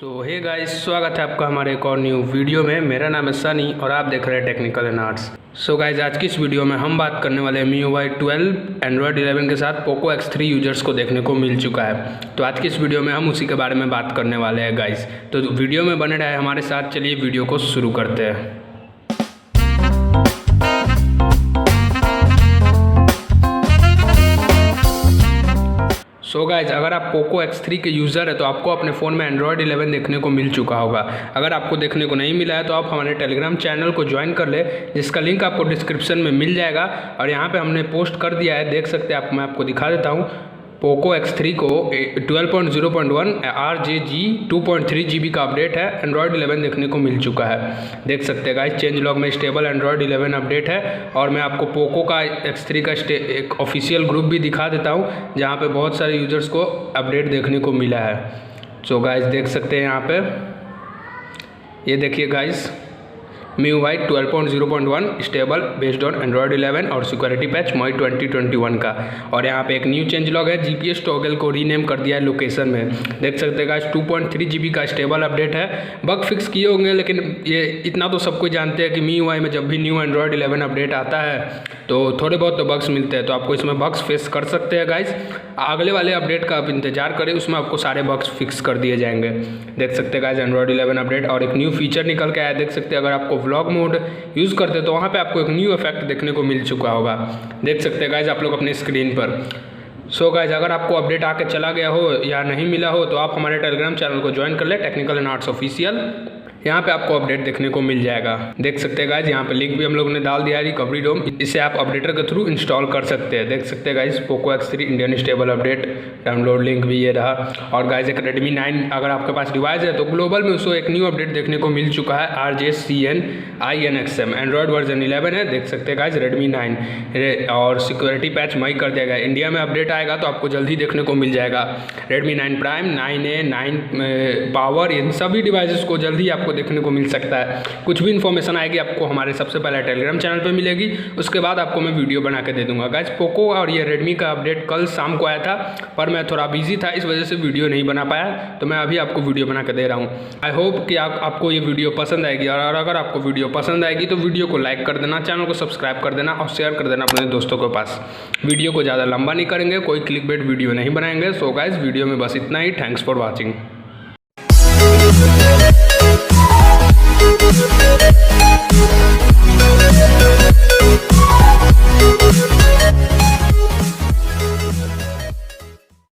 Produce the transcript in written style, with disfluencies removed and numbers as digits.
Hey guys, स्वागत है आपका हमारे एक और न्यू वीडियो में। मेरा नाम है सनी और आप देख रहे हैं टेक्निकल एंड आर्ट्स। गाइस, आज की इस वीडियो में हम बात करने वाले हैं MIUI 12 एंड्रॉयड 11 के साथ POCO X3 यूजर्स को देखने को मिल चुका है। तो आज की इस वीडियो में हम उसी के बारे में बात करने वाले हैं गाइस। तो वीडियो में बने रहे हमारे साथ। चलिए वीडियो को शुरू करते हैं। गाइज, अगर आप POCO X3 के यूज़र है तो आपको अपने फ़ोन में एंड्रॉयड 11 देखने को मिल चुका होगा। अगर आपको देखने को नहीं मिला है तो आप हमारे टेलीग्राम चैनल को ज्वाइन कर ले, जिसका लिंक आपको डिस्क्रिप्शन में मिल जाएगा। और यहाँ पे हमने पोस्ट कर दिया है, देख सकते हैं आप। मैं आपको दिखा देता हूँ। POCO X3 को 12.0.1 RJG 2.3 GB का अपडेट है, एंड्रॉयड 11 देखने को मिल चुका है। देख सकते हैं गाइस, चेंज लॉग में स्टेबल एंड्रॉयड 11 अपडेट है। और मैं आपको POCO का X3 का एक ऑफिशियल ग्रुप भी दिखा देता हूं, जहां पे बहुत सारे यूजर्स को अपडेट देखने को मिला है। गाइस, देख सकते हैं यहाँ पे, ये देखिए guys, MIUI 12.0.1 stable based on Android 11 और सिक्योरिटी पैच मई 2021 का। और यहाँ पे एक न्यू चेंज लॉग है, GPS टॉगल को रीनेम कर दिया है लोकेशन में। देख सकते हैं गाइस, 2.3 GB का स्टेबल अपडेट है। बग फिक्स किए होंगे, लेकिन ये इतना तो सबको जानते हैं कि MIUI में जब भी न्यू एंड्रॉयड 11 अपडेट आता है तो थोड़े बहुत तो बग्स मिलते हैं। तो आपको इसमें बग्स फेस कर सकते हैं गाइस। अगले वाले अपडेट का आप इंतजार करें, उसमें आपको सारे बग्स फिक्स कर दिए जाएंगे। देख सकते हैं गाइस, एंड्रॉयड 11 अपडेट और एक न्यू फीचर निकल के आया। देख सकते हैं, अगर आपको व्लॉग मोड यूज़ करते हैं तो वहाँ पे आपको एक न्यू इफेक्ट देखने को मिल चुका होगा। देख सकते हैं गाइस आप लोग अपनी स्क्रीन पर। गाइस, अगर आपको अपडेट आके चला गया हो या नहीं मिला हो तो आप हमारे टेलीग्राम चैनल को ज्वाइन कर ले, टेक्निकल एंड आर्ट्स ऑफिशियल। यहाँ पे आपको अपडेट देखने को मिल जाएगा। देख सकते हैं गाइस, यहाँ पे लिंक भी हम लोगों ने डाल दिया है, रिकवरी डोम। इसे आप अपडेटर के थ्रू इंस्टॉल कर सकते हैं। देख सकते हैं guys, POCO X3 Indian stable update, download link भी ये रहा। और गाइस, एक Redmi 9 अगर आपके पास डिवाइस है तो ग्लोबल में उसको एक न्यू अपडेट देखने को मिल चुका है, RJCN INXM एंड्रॉयड वर्जन 11 है। देख सकते हैं गाइस, Redmi 9 और सिक्योरिटी पैच मई कर दिया गया। इंडिया में अपडेट आएगा तो आपको जल्दी देखने को मिल जाएगा। Redmi 9 Prime, 9A, 9 पावर, इन सभी डिवाइसेस को जल्दी आपको देखने को मिल सकता है। कुछ भी इन्फॉर्मेशन आएगी आपको हमारे सबसे पहले टेलीग्राम चैनल पे मिलेगी, उसके बाद आपको मैं वीडियो बना के दे दूंगा। गाइस, POCO और ये Redmi का अपडेट कल शाम को आया था, पर मैं थोड़ा बिजी था, इस वजह से वीडियो नहीं बना पाया। तो मैं अभी आपको वीडियो बना के दे रहा हूँ। आई होप कि आपको ये वीडियो पसंद आएगी। और अगर आपको वीडियो पसंद आएगी तो वीडियो को लाइक कर देना, चैनल को सब्सक्राइब कर देना और शेयर कर देना अपने दोस्तों के पास। वीडियो को ज़्यादा लंबा नहीं करेंगे, कोई क्लिकबेट वीडियो नहीं बनाएंगे। गाइस, वीडियो में बस इतना ही। Thanks for watching. We'll be right back.